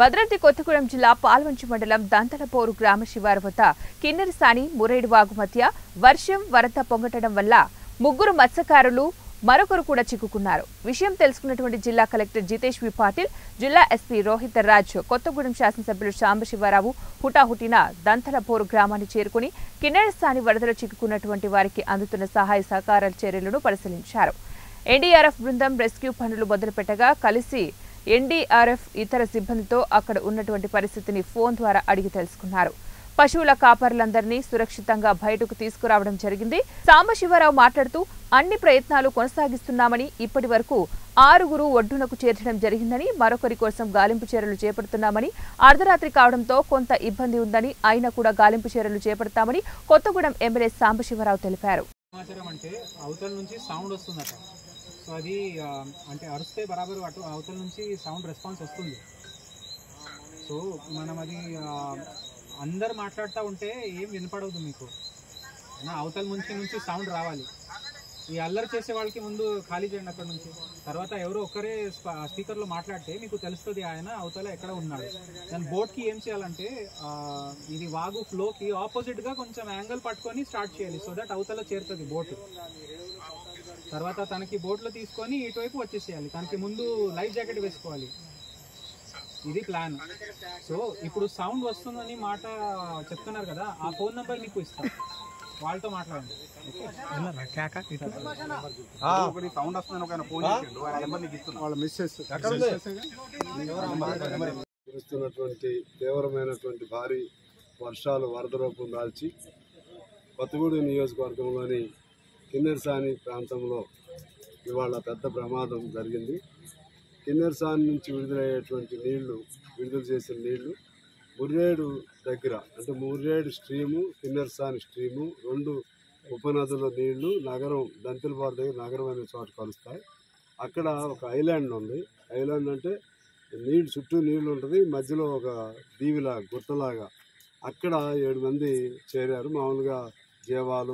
భద్రాద్రి కొత్తగూడెం జిల్లా పాల్వంచి మండలం దంతలపోరు గ్రామ శివారు వద్ద కిన్నెరసాని మురేడువాగు మధ్య వర్షం వరద పొంగటడం వల్ల ముగ్గురు మత్స్యకారులు మరొకరు కూడా చిక్కుకున్నారు. విషయం తెలుసుకున్నటువంటి జిల్లా కలెక్టర్ జితేష్ వి పాటిల్, జిల్లా ఎస్పీ రోహిత్ రాజ్, కొత్తగూడెం శాసనసభ్యులు సాంబశివరావు హుటాహుటిన దంతలపోరు గ్రామాన్ని చేరుకుని కిన్నెరసాని వరదలో చిక్కుకున్నటువంటి వారికి అందుతున్న సహాయ సహకారాల చర్యలను పరిశీలించారు. ఎన్డీఆర్ఎఫ్ బృందం రెస్క్యూ పనులు మొదలుపెట్టగా కలిసి ఎన్డీఆర్ఎఫ్ ఇతర సిబ్బందితో అక్కడ ఉన్నటువంటి పరిస్థితిని ఫోన్ ద్వారా అడిగి తెలుసుకున్నారు. పశువుల కాపరులందరినీ సురక్షితంగా బయటకు తీసుకురావడం జరిగింది. సాంబశివరావు మాట్లాడుతూ అన్ని ప్రయత్నాలు కొనసాగిస్తున్నామని, ఇప్పటి వరకు 6 ఒడ్డునకు చేర్చడం జరిగిందని, మరొకరి కోసం గాలింపు చర్యలు చేపడుతున్నామని, అర్ధరాత్రి కావడంతో కొంత ఇబ్బంది ఉందని, అయినా కూడా గాలింపు చర్యలు చేపడతామని కొత్తగూడెం ఎమ్మెల్యే సాంబశివరావు తెలిపారు. అవతల నుంచి సౌండ్ వస్తుందట. సో అది అంటే అరుస్తే బరాబర్ అవతల నుంచి సౌండ్ రెస్పాన్స్ వస్తుంది. సో మనం అది అందరు మాట్లాడుతూ ఉంటే ఏం వినపడవద్దు మీకు. అవతల నుంచి సౌండ్ రావాలి. ఈ అల్లరి చేసే వాళ్ళకి ముందు ఖాళీ చేయండి అక్కడ నుంచి. తర్వాత ఎవరో ఒక్కరే స్పీకర్లో మాట్లాడితే మీకు తెలుస్తుంది ఆయన అవతల ఎక్కడ ఉన్నాడు. దాని బోట్కి ఏం చేయాలంటే ఇది వాగు ఫ్లోకి ఆపోజిట్గా కొంచెం యాంగిల్ పట్టుకొని స్టార్ట్ చేయాలి. సో దట్ అవతల చేరుతుంది బోట్. తర్వాత తనకి బోట్లో తీసుకొని ఇటువైపు వచ్చేసేయాలి. తనకి ముందు లైఫ్ జాకెట్ వేసుకోవాలి. ఇది ప్లాన్. సో ఇప్పుడు సౌండ్ వస్తుందని మాట చెప్తున్నారు కదా, ఆ ఫోన్ నెంబర్ మీకు ఇస్తాను, వాళ్ళతో మాట్లాడండి. కురుస్తున్నటువంటి తీవ్రమైనటువంటి భారీ వర్షాలు వరద రూపం దాల్చి కొత్తగూడెం నియోజకవర్గంలోని కిన్నెరసాని ప్రాంతంలో ఇవాళ పెద్ద ప్రమాదం జరిగింది. కిన్నెరసాని నుంచి విడుదల చేసిన నీళ్లు ముర్రేడు దగ్గర, అంటే ముర్రేడు స్ట్రీము, కిన్నెరసాని స్ట్రీము, 2 ఉపనదుల నీళ్లు నగరం దంతెలపారు దగ్గర నగరం అనే చోట కలుస్తాయి. అక్కడ ఒక ఐలాండ్ ఉంది. ఐలాండ్ అంటే చుట్టూ నీళ్లు ఉంటుంది, మధ్యలో ఒక దీవిలా గుట్టలాగా. అక్కడ 7 మంది చేరారు. మామూలుగా జీవాలు